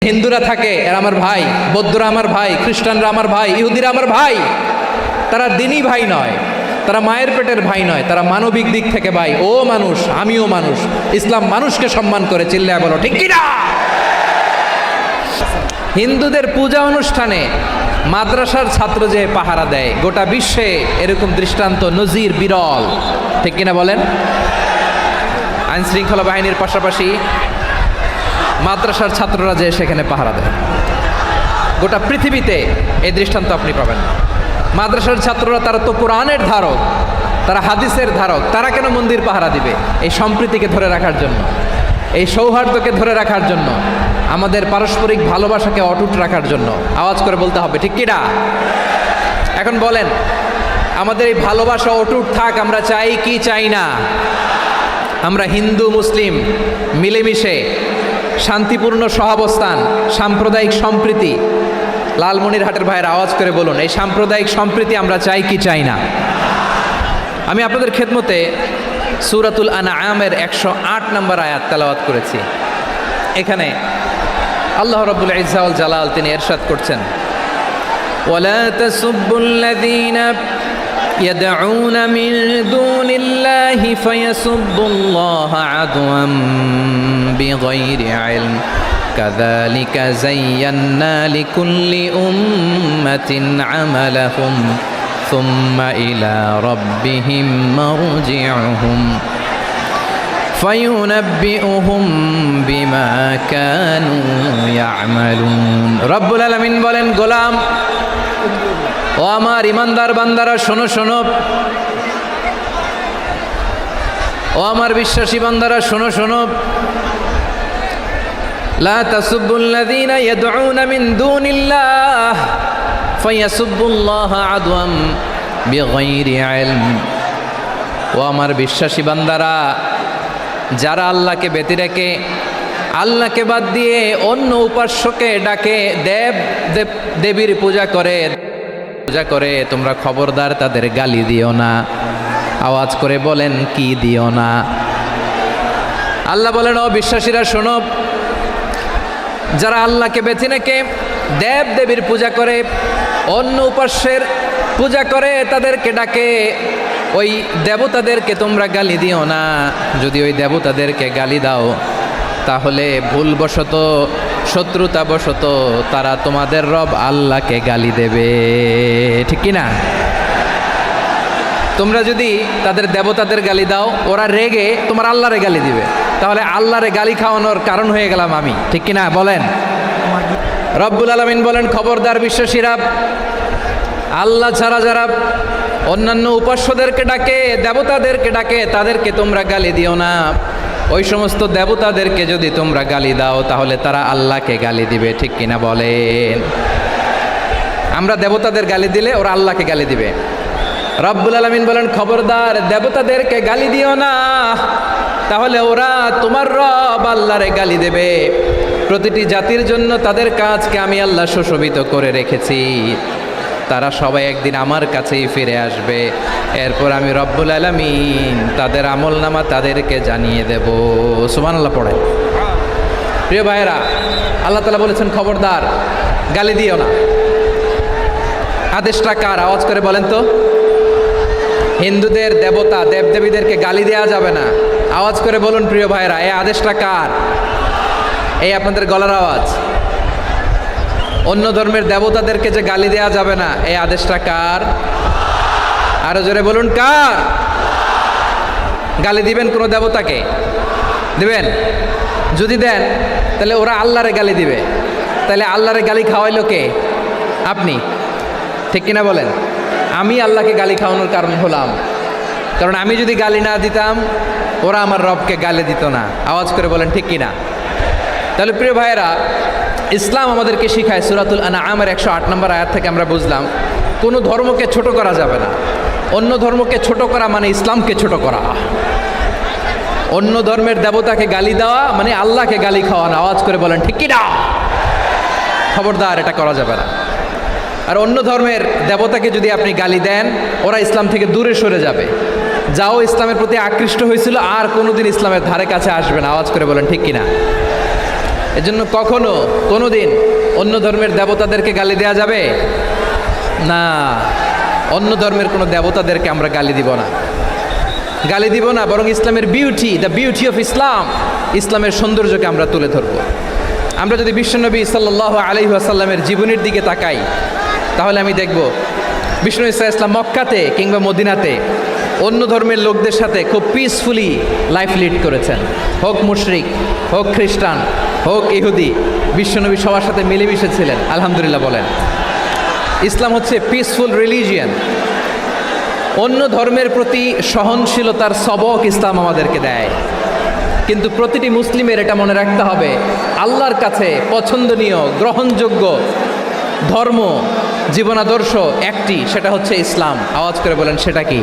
হিন্দুরা থাকে এরা আমার ভাই, বৌদ্ধরা আমার ভাই, খ্রিস্টানরা আমার ভাই, ইহুদিরা আমার ভাই। তারা দিনই ভাই নয়, তারা মায়ের পেটের ভাই নয়, তারা মানবিক দিক থেকে ভাই। ও মানুষ, আমিও মানুষ। ইসলাম মানুষকে সম্মান করে, চিল্লায় বলো ঠিক কিনা। হিন্দুদের পূজা অনুষ্ঠানে মাদ্রাসার ছাত্র যে পাহারা দেয়, গোটা বিশ্বে এরকম দৃষ্টান্ত নজির বিরল, ঠিক কিনা বলেন। আইন শৃঙ্খলা বাহিনীর পাশাপাশি মাদ্রাসার ছাত্ররা যে সেখানে পাহারা দেয়, গোটা পৃথিবীতে এই দৃষ্টান্ত আপনি পাবেন না। মাদ্রাসার ছাত্ররা তারা তো কোরআনের ধারক, তারা হাদিসের ধারক, তারা কেন মন্দির পাহারা দিবে? এই সম্প্রীতিকে ধরে রাখার জন্য, এই সৌহার্দ্যকে ধরে রাখার জন্য, আমাদের পারস্পরিক ভালোবাসাকে অটুট রাখার জন্য। আওয়াজ করে বলতে হবে ঠিক কিনা। এখন বলেন, আমাদের এই ভালোবাসা অটুট থাক, আমরা চাই কি চাই না? আমরা হিন্দু মুসলিম মিলেমিশে শান্তিপূর্ণ সহাবস্থান, সাম্প্রদায়িক সম্প্রীতি, লালমনিরহাটের ভাইয়ের আওয়াজ করে বলুন, এই সাম্প্রদায়িক সম্প্রীতি আমরা চাই কি চাই না? আমি আপনাদের খেদমতে সূরাতুল আনআমের 108 নম্বর আয়াত তেলাওয়াত করেছি। এখানে আল্লাহ রাব্বুল ইজ্জা ওয়াল জালাল তিনি ইরশাদ করছেন, ওয়ালা তাসুব্বুল্লাযীনা يدعون من دون الله فيسبوا الله عدوا بغير علم كذلك زينا لكل أمة عملهم ثم إلى ربهم مرجعهم فينبئهم بما كانوا يعملون رب العالمين বলেন, গোলাম ও আমার ইমানদার বান্দারা, শোনো শোনো, ও আমার বিশ্বাসী বান্দারা, শোনো শোনো। লা তাসুব্বুল্লাযীনা ইয়াদউনা মিন দুনিল্লাহ ফায়াসুব্বুল্লাহা আদওয়াম বিগাইরি ইলম। ও আমার বিশ্বাসী বান্দারা, যারা আল্লাহকে ব্যতি রেখে, আল্লাহকে বাদ দিয়ে অন্য উপাস্যকে ডাকে, দেবীর পূজা করে, তোমরা খবরদার তাদের গালি দিও না। আওয়াজ করে বলেন, কি দিও না? আল্লাহ বলেন, ও বিশ্বাসীরা শোনো, যারা আল্লাহকে বেছে রেখে দেব দেবীর পূজা করে, অন্য উপাস্যের পূজা করে, তাদেরকে ডাকে, ওই দেবতাদেরকে তোমরা গালি দিও না। যদি ওই দেবতাদেরকে গালি দাও, তাহলে ভুলবশত, শত্রুতাবশত তারা তোমাদের রব আল্লাহকে গালি দেবে, ঠিক কিনা? তোমরা যদি তাদের দেবতাদের গালি দাও, ওরা রেগে তোমার আল্লাহরে গালি দিবে, তাহলে আল্লাহরে গালি খাওয়ানোর কারণ হয়ে গেলাম আমি, ঠিক কিনা বলেন। রব্বুল আলামিন বলেন, খবরদার বিশ্বাসীরা, আল্লাহ ছাড়া যারা অন্যান্য উপাস্যদেরকে ডাকে, দেবতাদেরকে ডাকে, তাদেরকে তোমরা গালি দিও না। ওই সমস্ত দেবতাদেরকে যদি তোমরা গালি দাও, তাহলে তারা আল্লাহকে গালি দিবে, ঠিক কিনা বলেন। আমরা দেবতাদের গালি দিলে ওরা আল্লাহকে গালি দিবে। রব্বুল আলামিন বলেন, খবরদার দেবতাদেরকে গালি দিও না, তাহলে ওরা তোমার রব আল্লাহরে গালি দেবে। প্রতিটি জাতির জন্য তাদের কাজকে আমি আল্লাহ সুশোভিত করে রেখেছি, তারা সবাই একদিন আমার কাছেই ফিরে আসবে। এরপর আমি রব্বুল আলামিন তাদের আমলনামা তাদেরকে জানিয়ে দেব। সুবহানাল্লাহ পড়ে। প্রিয় ভাইয়েরা, আল্লাহ তাআলা বলেছেন, খবরদার গালি দিও না। আদেশটা কার? আওয়াজ করে বলেন তো। হিন্দুদের দেবতা দেবদেবীদেরকে গালি দেওয়া যাবে না। আওয়াজ করে বলুন প্রিয় ভাইয়েরা, এই আদেশটা কার? এই আপনাদের গলার আওয়াজ। অন্য ধর্মের দেবতাদেরকে যে গালি দেওয়া যাবে না, এই আদেশটা কার? আরো জোরে বলুন, কার? গালি দিবেন কোনো দেবতাকে? দিবেন? যদি দেন, তাহলে ওরা আল্লাহরে গালি দিবে। তাহলে আল্লাহরে গালি খাওয়াইলো কে? আপনি, ঠিক কিনা বলেন। আমি আল্লাহকে গালি খাওয়ানোর কারণ হলাম, কারণ আমি যদি গালি না দিতাম, ওরা আমার রবকে গালি দিত না। আওয়াজ করে বলেন ঠিক কিনা। তাহলে প্রিয় ভাইয়েরা, ইসলাম আমাদেরকে শিখায়, সূরাতুল আনআমের 108 নম্বর আয়াত থেকে আমরা বুঝলাম, কোনো ধর্মকে ছোট করা যাবে না। অন্য ধর্মকে ছোট করা মানে ইসলামকে ছোট করা। অন্য ধর্মের দেবতাকে গালি দেওয়া মানে আল্লাহকে গালি খাওয়ানো। আওয়াজ করে বলেন ঠিক কিনা। খবরদার, এটা করা যাবে না। আর অন্য ধর্মের দেবতাকে যদি আপনি গালি দেন, ওরা ইসলাম থেকে দূরে সরে যাবে। যাও ইসলামের প্রতি আকৃষ্ট হয়েছিল, আর কোনোদিন ইসলামের ধারে কাছে আসবে না। আওয়াজ করে বলেন ঠিক কিনা। এজন্য কখনো কোনোদিন অন্য ধর্মের দেবতাদেরকে গালি দেয়া যাবে না। অন্য ধর্মের কোনো দেবতাদেরকে আমরা গালি দিব না, বরং ইসলামের beauty, the beauty of Islam, ইসলামের সৌন্দর্যকে আমরা তুলে ধরব। আমরা যদি বিশ্বনবী সাল্লাল্লাহু আলাইহি ওয়াসাল্লামের জীবনের দিকে তাকাই, তাহলে আমি দেখব বিষ্ণু ইসলাম মক্কাতে কিংবা মদিনাতে অন্য ধর্মের লোকদের সাথে খুব পিসফুলি লাইফ লিড করেছেন। হোক মুশরিক, হোক খ্রিস্টান, হোক ইহুদি, বিশ্বনবী সবার সাথে মিলেমিশে ছিলেন। আলহামদুলিল্লাহ বলেন। ইসলাম হচ্ছে পিসফুল রিলিজিয়ান। অন্য ধর্মের প্রতি সহনশীলতার সবক ইসলাম আমাদেরকে দেয়। কিন্তু প্রতিটি মুসলিমের এটা মনে রাখতে হবে, আল্লাহর কাছে পছন্দনীয় গ্রহণযোগ্য ধর্ম, জীবনাদর্শ একটি, সেটা হচ্ছে ইসলাম। আওয়াজ করে বলেন, সেটা কি?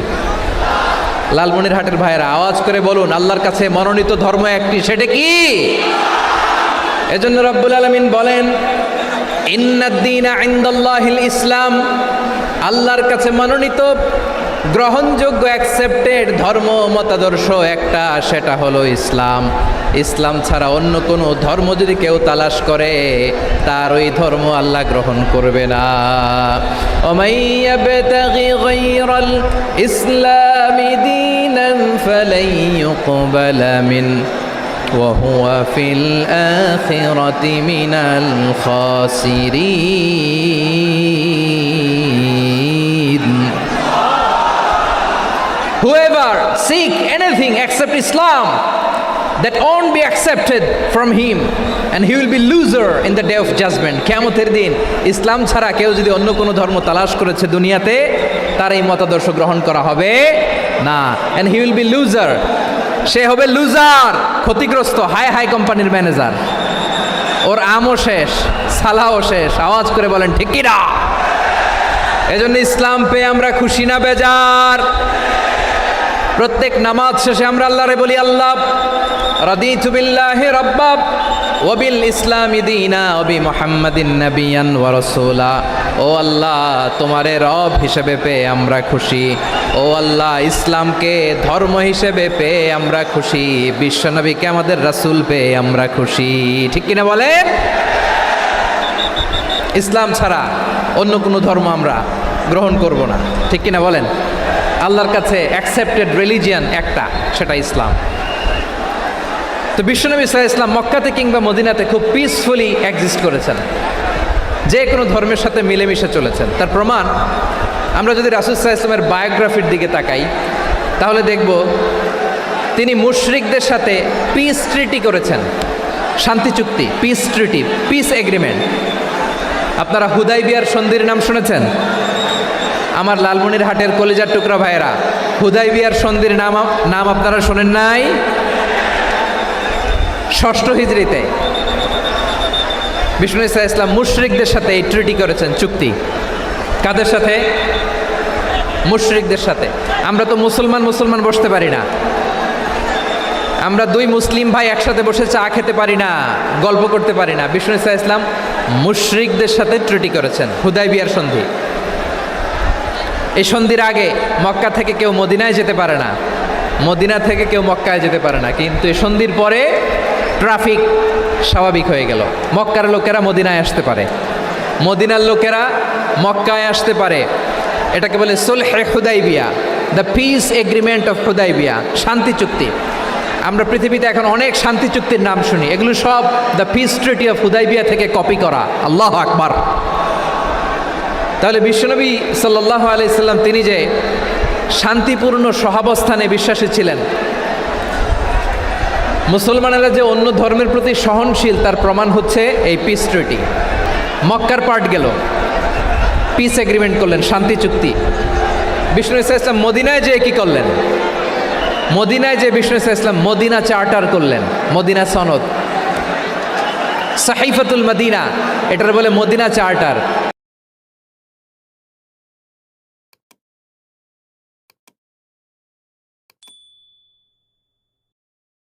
লালমনিরহাটের ভাইয়েরা আওয়াজ করে বলুন, আল্লাহর কাছে মনোনীত ধর্ম একটি, সেটা কি? এজন্য রব্বুল আলামিন বলেন, ইন্নাদ-দীনা ইনদাল্লাহিল ইসলাম, আল্লাহর কাছে মনোনীত গ্রহণযোগ্য অ্যাকসেপ্টেড ধর্ম মতাদর্শ একটা, সেটা হলো ইসলাম। ইসলাম ছাড়া অন্য কোনো ধর্ম যদি কেউ তালাশ করে, তার ওই ধর্ম আল্লাহ গ্রহণ করবে না। ওমাইয়াবতাগি গায়রাল ইসলামি দীনান ফালাই ইউকবালা মিন ওয়া হুয়া ফিল আখিরাতি মিনাল খাসিরিন। Whoever seek anything except Islam, that won't be accepted from him, and he will be loser in the day of judgment. কিয়ামতের দিন ইসলাম ছাড়া কেউ যদি অন্য কোনো ধর্ম তালাশ করেছে দুনিয়াতে, তার এই মতাদর্শ গ্রহণ করা হবে না। and he will be loser, সে হবে লুজার, ক্ষতিগ্রস্ত। হাই কোম্পানির ম্যানেজার, ওর আমও শেষ, সালাও শেষ। আওয়াজ করে বলেন ঠিক কি না? এজন্য ইসলাম পেয়ে আমরা খুশি না বেজার? প্রত্যেক নামাজ শেষে আমরা আল্লাহরে বলি, আল্লাহ রাদিতু বিল্লাহি রাব্বা ওয়া বিল ইসলামি দীনা ওয়া বি মুহাম্মাদিন নাবিয়ান ওয়া রাসূলা। ও আল্লাহ, তোমারে রব হিসেবে পেয়ে আমরা খুশি। ও আল্লাহ, ইসলামকে ধর্ম হিসেবে পেয়ে আমরা খুশি। বিশ্বনবীকে আমাদের রাসূল পেয়ে আমরা খুশি। ঠিক কিনা বলেন? ইসলাম ছাড়া অন্য কোনো ধর্ম আমরা গ্রহণ করব না। ঠিক কিনা বলেন? আল্লাহর কাছে অ্যাকসেপ্টেড রিলিজিয়ান একটা, সেটা ইসলাম। তো বিশ্বনবী সাল্লাল্লাহু আলাইহি ওয়াসাল্লাম মক্কাতে কিংবা মদিনাতে খুব পিসফুলি এক্সিস্ট করেছেন, যে কোনো ধর্মের সাথে মিলেমিশে চলেছেন। তার প্রমাণ আমরা যদি রাসূল সাল্লাল্লাহু আলাইহি ওয়াসাল্লামের বায়োগ্রাফির দিকে তাকাই, তাহলে দেখব তিনি মুশরিকদের সাথে পিস ট্রিটি করেছেন, শান্তি চুক্তি, পিস ট্রিটি, পিস এগ্রিমেন্ট। আপনারা হুদাইবিয়ার সন্ধির নাম শুনেছেন? আমার লালমনিরহাটের কলিজার টুকরা ভাইয়েরা, হুদাইবিয়ার সন্ধির নাম আপনারা শোনেন নাই? ষষ্ঠ হিজরিতে বিষ্ণু ঈসা ইসলাম মুশরিকদের সাথে এই ট্রিটি করেছেন, চুক্তি। কাদের সাথে? মুশরিকদের সাথে। আমরা তো মুসলমান বসতে পারি না। আমরা দুই মুসলিম ভাই একসাথে বসে চা খেতে পারি না, গল্প করতে পারি না। বিষ্ণু ঈসা ইসলাম মুশরিকদের সাথে ট্রিটি করেছেন, হুদাইবিয়ার সন্ধি। এই সন্ধির আগে মক্কা থেকে কেউ মদিনায় যেতে পারে না, মদিনা থেকে কেউ মক্কায় যেতে পারে না। কিন্তু এই সন্ধির পরে ট্রাফিক স্বাভাবিক হয়ে গেল। মক্কার লোকেরা মদিনায় আসতে পারে, মদিনার লোকেরা মক্কায় আসতে পারে। এটাকে বলে সুলহে Hudaibiya, the peace agreement of Hudaibiya, শান্তি চুক্তি। আমরা পৃথিবীতে এখন অনেক শান্তি চুক্তির নাম শুনি, এগুলো সব the piece treaty of Hudaibiya থেকে কপি করা। আল্লাহু আকবার। তাহলে বিশ্বনবী সাল্লাল্লাহু আলাইহি সাল্লাম তিনি যে শান্তিপূর্ণ সহাবস্থানে বিশ্বাসী ছিলেন, মুসলমানেরা যে অন্য ধর্মের প্রতি সহনশীল, তার প্রমাণ হচ্ছে এই পিস ট্রিটি। মক্কার পার্ট গেল, পিস এগ্রিমেন্ট করলেন, শান্তি চুক্তি। বিষ্ণু ঈসা ইসলাম মদিনায় যেয়ে কি করলেন? মদিনায় যে বিষ্ণু ঈসা ইসলাম মদিনা চার্টার করলেন, মদিনা সনদ, সাহিফাতুল মদিনা, এটার বলে মদিনা চার্টার।